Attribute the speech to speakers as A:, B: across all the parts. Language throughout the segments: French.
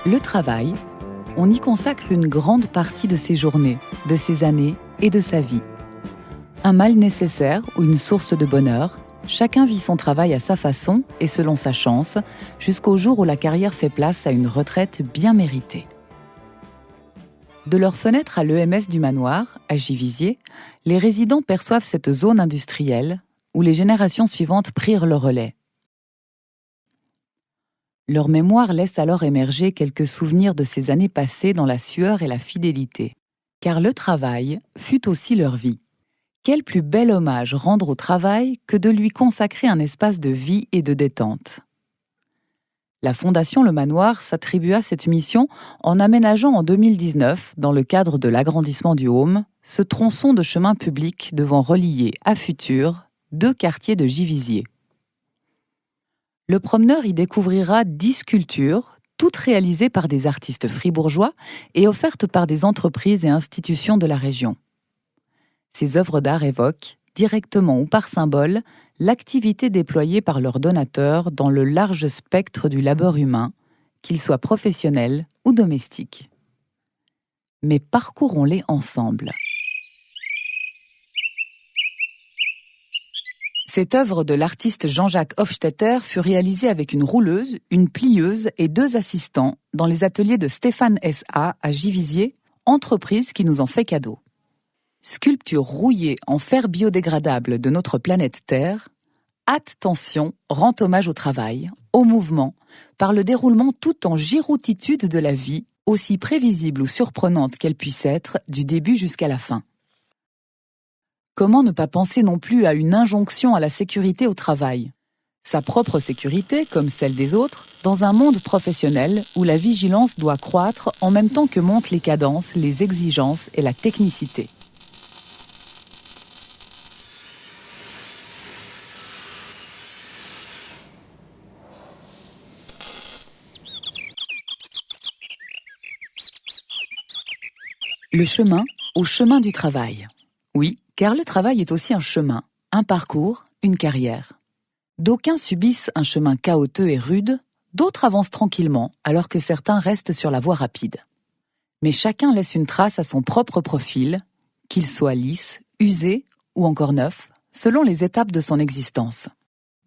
A: Le travail, on y consacre une grande partie de ses journées, de ses années et de sa vie. Un mal nécessaire ou une source de bonheur, chacun vit son travail à sa façon et selon sa chance, jusqu'au jour où la carrière fait place à une retraite bien méritée. De leur fenêtre à l'EMS du Manoir, à Givisiez, les résidents perçoivent cette zone industrielle où les générations suivantes prirent le relais. Leur mémoire laisse alors émerger quelques souvenirs de ces années passées dans la sueur et la fidélité. Car le travail fut aussi leur vie. Quel plus bel hommage rendre au travail que de lui consacrer un espace de vie et de détente. La Fondation Le Manoir s'attribua cette mission en aménageant en 2019, dans le cadre de l'agrandissement du Haume, ce tronçon de chemin public devant relier à Futur 2 quartiers de Givisiez. Le promeneur y découvrira 10 sculptures, toutes réalisées par des artistes fribourgeois et offertes par des entreprises et institutions de la région. Ces œuvres d'art évoquent, directement ou par symbole, l'activité déployée par leurs donateurs dans le large spectre du labeur humain, qu'il soit professionnel ou domestique. Mais parcourons-les ensemble. Cette œuvre de l'artiste Jean-Jacques Hofstetter fut réalisée avec une rouleuse, une plieuse et 2 assistants dans les ateliers de Stéphane S.A. à Givisiez, entreprise qui nous en fait cadeau. Sculpture rouillée en fer biodégradable de notre planète Terre, Haute Tension rend hommage au travail, au mouvement, par le déroulement tout en giroutitude de la vie, aussi prévisible ou surprenante qu'elle puisse être, du début jusqu'à la fin. Comment ne pas penser non plus à une injonction à la sécurité au travail ? Sa propre sécurité, comme celle des autres, dans un monde professionnel où la vigilance doit croître en même temps que montent les cadences, les exigences et la technicité. Le chemin au chemin du travail. Oui, car le travail est aussi un chemin, un parcours, une carrière. D'aucuns subissent un chemin chaotique et rude, d'autres avancent tranquillement, alors que certains restent sur la voie rapide. Mais chacun laisse une trace à son propre profil, qu'il soit lisse, usé ou encore neuf, selon les étapes de son existence.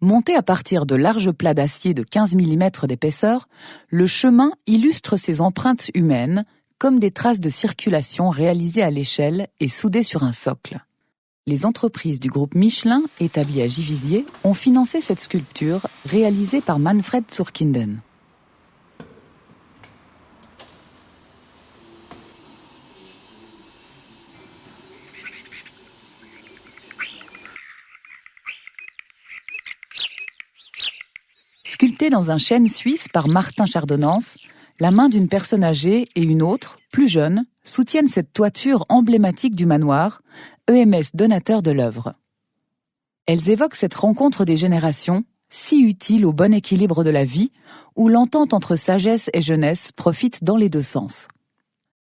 A: Monté à partir de larges plats d'acier de 15 mm d'épaisseur, le chemin illustre ses empreintes humaines, comme des traces de circulation réalisées à l'échelle et soudées sur un socle. Les entreprises du groupe Michelin, établies à Givisiez, ont financé cette sculpture réalisée par Manfred Zurkinden. Sculptée dans un chêne suisse par Martin Chardonnance, la main d'une personne âgée et une autre, plus jeune, soutiennent cette toiture emblématique du manoir, EMS donateur de l'œuvre. Elles évoquent cette rencontre des générations, si utile au bon équilibre de la vie, où l'entente entre sagesse et jeunesse profite dans les 2 sens.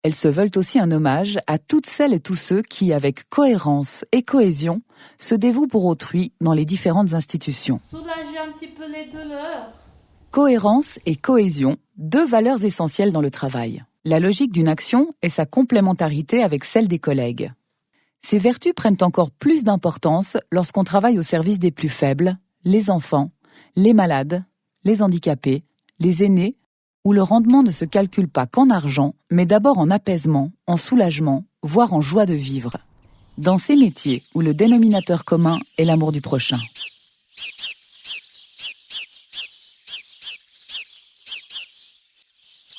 A: Elles se veulent aussi un hommage à toutes celles et tous ceux qui, avec cohérence et cohésion, se dévouent pour autrui dans les différentes institutions.
B: Soulager un petit peu les douleurs.
A: Cohérence et cohésion, 2 valeurs essentielles dans le travail. La logique d'une action et sa complémentarité avec celle des collègues. Ces vertus prennent encore plus d'importance lorsqu'on travaille au service des plus faibles, les enfants, les malades, les handicapés, les aînés, où le rendement ne se calcule pas qu'en argent, mais d'abord en apaisement, en soulagement, voire en joie de vivre. dans ces métiers où le dénominateur commun est l'amour du prochain.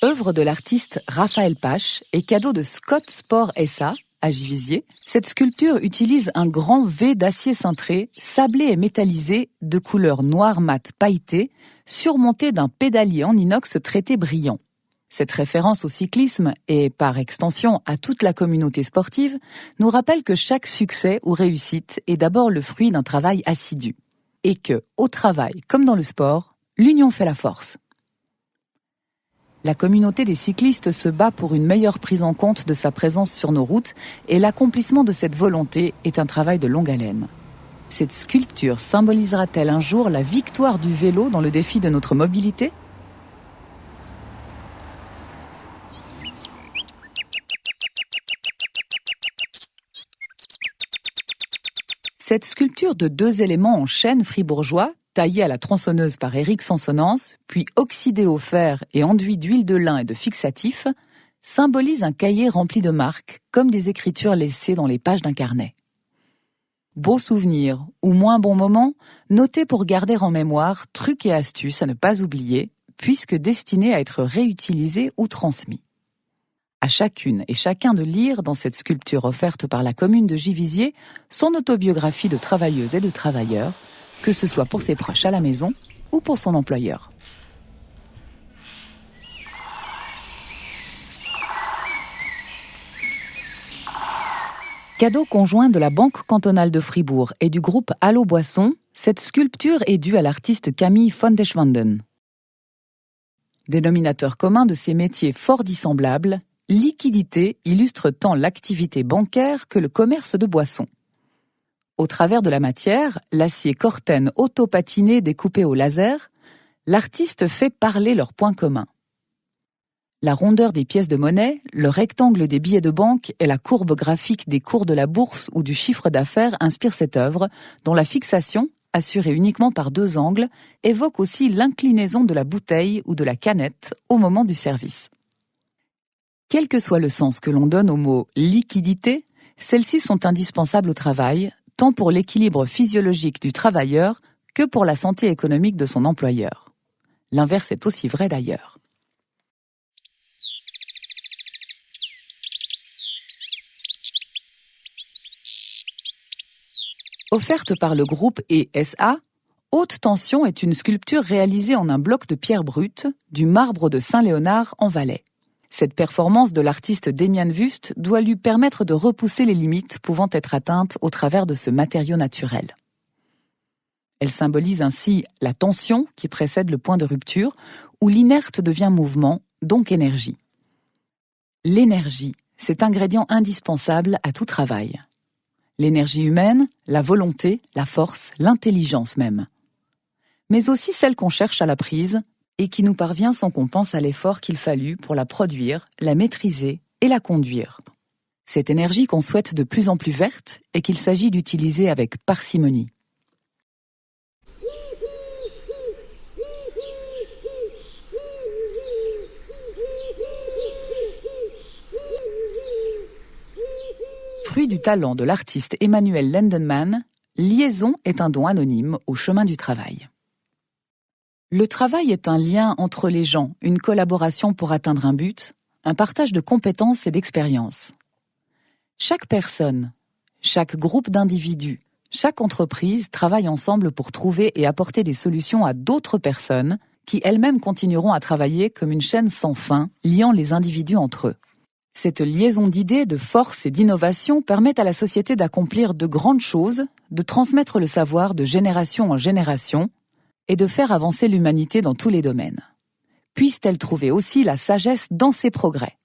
A: Œuvre de l'artiste Raphaël Pache et cadeau de Scott Sport SA, à Givisiez, cette sculpture utilise un grand V d'acier cintré, sablé et métallisé, de couleur noir mat pailleté, surmonté d'un pédalier en inox traité brillant. Cette référence au cyclisme et, par extension, à toute la communauté sportive, nous rappelle que chaque succès ou réussite est d'abord le fruit d'un travail assidu. Et que, au travail comme dans le sport, l'union fait la force. La communauté des cyclistes se bat pour une meilleure prise en compte de sa présence sur nos routes et l'accomplissement de cette volonté est un travail de longue haleine. Cette sculpture symbolisera-t-elle un jour la victoire du vélo dans le défi de notre mobilité ? Cette sculpture de 2 éléments en chêne fribourgeois, taillée à la tronçonneuse par Éric Sansonnance, puis oxydée au fer et enduit d'huile de lin et de fixatif, symbolise un cahier rempli de marques, comme des écritures laissées dans les pages d'un carnet. Beaux souvenirs ou moins bons moments, notés pour garder en mémoire trucs et astuces à ne pas oublier, puisque destinés à être réutilisés ou transmis. À chacune et chacun de lire dans cette sculpture offerte par la commune de Givisiez son autobiographie de travailleuse et de travailleur, que ce soit pour ses proches à la maison ou pour son employeur. Cadeau conjoint de la Banque cantonale de Fribourg et du groupe Allo Boisson, cette sculpture est due à l'artiste Camille von Deschwanden. Dénominateur commun de ces métiers fort dissemblables, liquidité illustre tant l'activité bancaire que le commerce de boissons. Au travers de la matière, l'acier Corten auto-patiné découpé au laser, l'artiste fait parler leurs points communs. La rondeur des pièces de monnaie, le rectangle des billets de banque et la courbe graphique des cours de la bourse ou du chiffre d'affaires inspirent cette œuvre, dont la fixation, assurée uniquement par 2 angles, évoque aussi l'inclinaison de la bouteille ou de la canette au moment du service. Quel que soit le sens que l'on donne au mot « liquidité », celles-ci sont indispensables au travail, tant pour l'équilibre physiologique du travailleur que pour la santé économique de son employeur. L'inverse est aussi vrai d'ailleurs. Offerte par le groupe ESA, Haute Tension est une sculpture réalisée en un bloc de pierre brute, du marbre de Saint-Léonard en Valais. Cette performance de l'artiste Demian Wüst doit lui permettre de repousser les limites pouvant être atteintes au travers de ce matériau naturel. Elle symbolise ainsi la tension qui précède le point de rupture, où l'inerte devient mouvement, donc énergie. L'énergie, c'est ingrédient indispensable à tout travail. L'énergie humaine, la volonté, la force, l'intelligence même. Mais aussi celle qu'on cherche à la prise, et qui nous parvient sans qu'on pense à l'effort qu'il fallut pour la produire, la maîtriser et la conduire. Cette énergie qu'on souhaite de plus en plus verte et qu'il s'agit d'utiliser avec parcimonie. Fruit du talent de l'artiste Emmanuel Lendenmann, Liaison est un don anonyme au chemin du travail. Le travail est un lien entre les gens, une collaboration pour atteindre un but, un partage de compétences et d'expériences. Chaque personne, chaque groupe d'individus, chaque entreprise travaille ensemble pour trouver et apporter des solutions à d'autres personnes qui elles-mêmes continueront à travailler comme une chaîne sans fin liant les individus entre eux. Cette liaison d'idées, de force et d'innovation permet à la société d'accomplir de grandes choses, de transmettre le savoir de génération en génération, et de faire avancer l'humanité dans tous les domaines. Puisse-t-elle trouver aussi la sagesse dans ses progrès.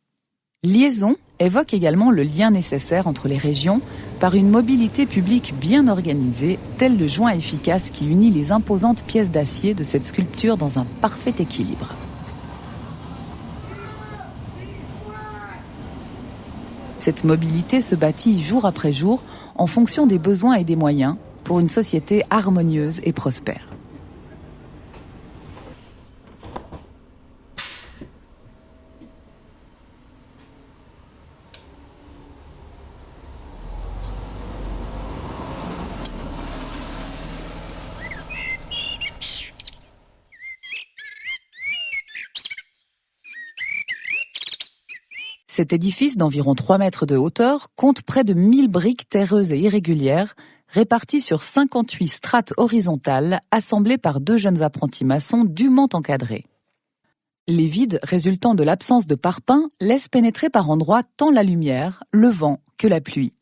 A: Liaison évoque également le lien nécessaire entre les régions par une mobilité publique bien organisée, tel le joint efficace qui unit les imposantes pièces d'acier de cette sculpture dans un parfait équilibre. Cette mobilité se bâtit jour après jour en fonction des besoins et des moyens pour une société harmonieuse et prospère. Cet édifice d'environ 3 mètres de hauteur compte près de 1000 briques terreuses et irrégulières, réparties sur 58 strates horizontales, assemblées par 2 jeunes apprentis maçons dûment encadrés. Les vides résultant de l'absence de parpaing laissent pénétrer par endroits tant la lumière, le vent que la pluie.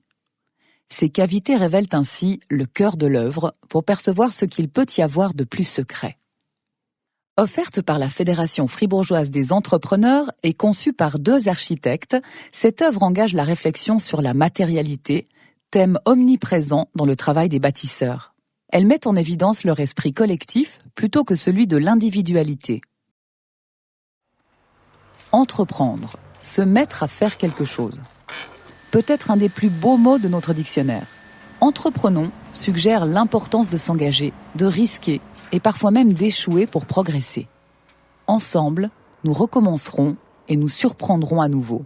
A: Ces cavités révèlent ainsi le cœur de l'œuvre pour percevoir ce qu'il peut y avoir de plus secret. Offerte par la Fédération fribourgeoise des entrepreneurs et conçue par 2 architectes, cette œuvre engage la réflexion sur la matérialité, thème omniprésent dans le travail des bâtisseurs. Elle met en évidence leur esprit collectif plutôt que celui de l'individualité. Entreprendre, se mettre à faire quelque chose. Peut-être un des plus beaux mots de notre dictionnaire. Entreprenons suggère l'importance de s'engager, de risquer et parfois même d'échouer pour progresser. Ensemble, nous recommencerons et nous surprendrons à nouveau.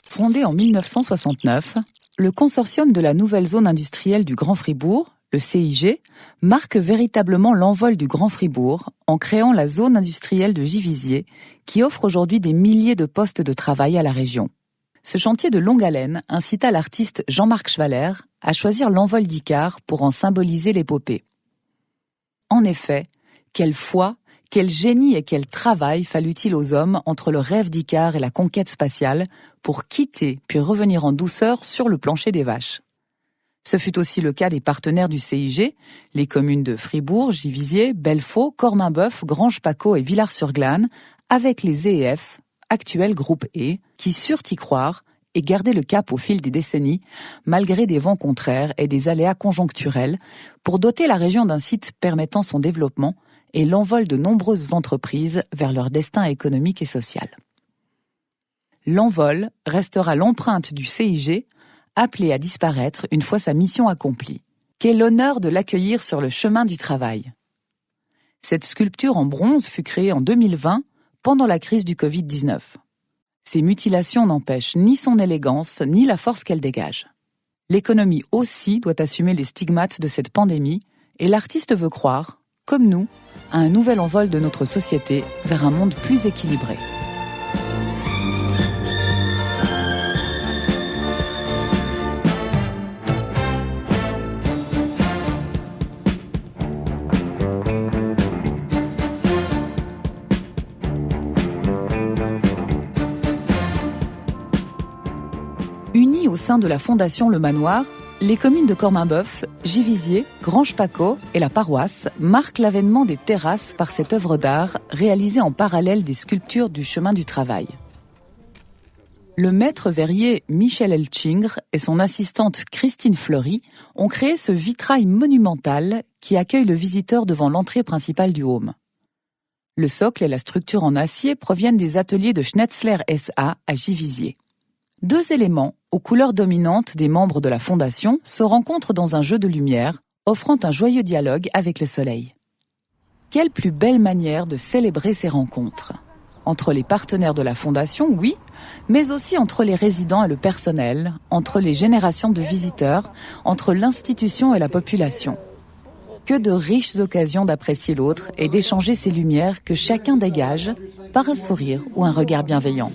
A: Fondé en 1969, le consortium de la nouvelle zone industrielle du Grand Fribourg, le CIG, marque véritablement l'envol du Grand Fribourg en créant la zone industrielle de Givisiez, qui offre aujourd'hui des milliers de postes de travail à la région. Ce chantier de longue haleine incita l'artiste Jean-Marc Schwaller à choisir l'envol d'Icare pour en symboliser l'épopée. En effet, quelle foi, quel génie et quel travail fallut-il aux hommes entre le rêve d'Icare et la conquête spatiale pour quitter puis revenir en douceur sur le plancher des vaches. Ce fut aussi le cas des partenaires du CIG, les communes de Fribourg, Givisiez, Belfaux, Corminboeuf, Granges-Paccot et Villars-sur-Glâne, avec les EF, actuel groupe E, qui surent y croire et garder le cap au fil des décennies, malgré des vents contraires et des aléas conjoncturels, pour doter la région d'un site permettant son développement et l'envol de nombreuses entreprises vers leur destin économique et social. L'envol restera l'empreinte du CIG, appelé à disparaître une fois sa mission accomplie. Quel honneur de l'accueillir sur le chemin du travail. Cette sculpture en bronze fut créée en 2020, pendant la crise du Covid-19. Ces mutilations n'empêchent ni son élégance, ni la force qu'elle dégage. L'économie aussi doit assumer les stigmates de cette pandémie, et l'artiste veut croire, comme nous, à un nouvel envol de notre société vers un monde plus équilibré. Unies au sein de la Fondation Le Manoir, les communes de Corminboeuf, Givisiez, Granges-Paccot et la paroisse marquent l'avènement des terrasses par cette œuvre d'art réalisée en parallèle des sculptures du chemin du travail. Le maître verrier Michel Elchingre et son assistante Christine Fleury ont créé ce vitrail monumental qui accueille le visiteur devant l'entrée principale du home. Le socle et la structure en acier proviennent des ateliers de Schnetzler SA à Givisiez. 2 éléments, aux couleurs dominantes des membres de la Fondation, se rencontrent dans un jeu de lumière, offrant un joyeux dialogue avec le soleil. Quelle plus belle manière de célébrer ces rencontres. Entre les partenaires de la Fondation, oui, mais aussi entre les résidents et le personnel, entre les générations de visiteurs, entre l'institution et la population. Que de riches occasions d'apprécier l'autre et d'échanger ces lumières que chacun dégage par un sourire ou un regard bienveillant.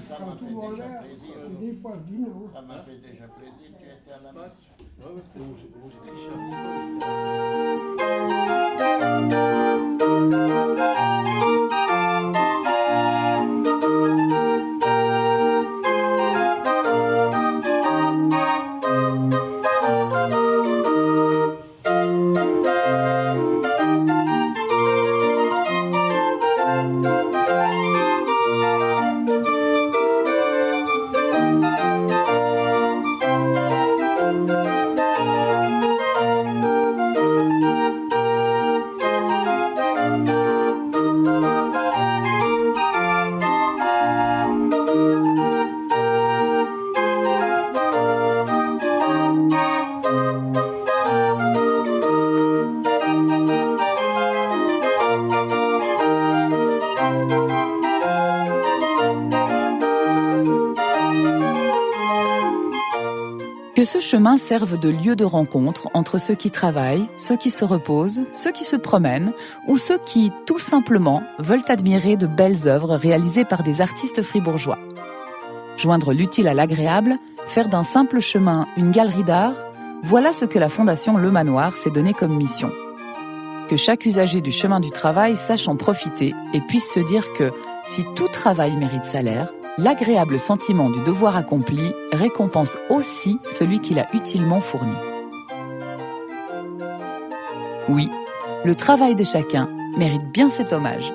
C: Ça m'a fait déjà plaisir qu'il ait été à la messe.
A: Que ce chemin serve de lieu de rencontre entre ceux qui travaillent, ceux qui se reposent, ceux qui se promènent ou ceux qui, tout simplement, veulent admirer de belles œuvres réalisées par des artistes fribourgeois. Joindre l'utile à l'agréable, faire d'un simple chemin une galerie d'art, voilà ce que la Fondation Le Manoir s'est donné comme mission. Que chaque usager du chemin du travail sache en profiter et puisse se dire que, si tout travail mérite salaire, l'agréable sentiment du devoir accompli récompense aussi celui qui l'a utilement fourni. Oui, le travail de chacun mérite bien cet hommage.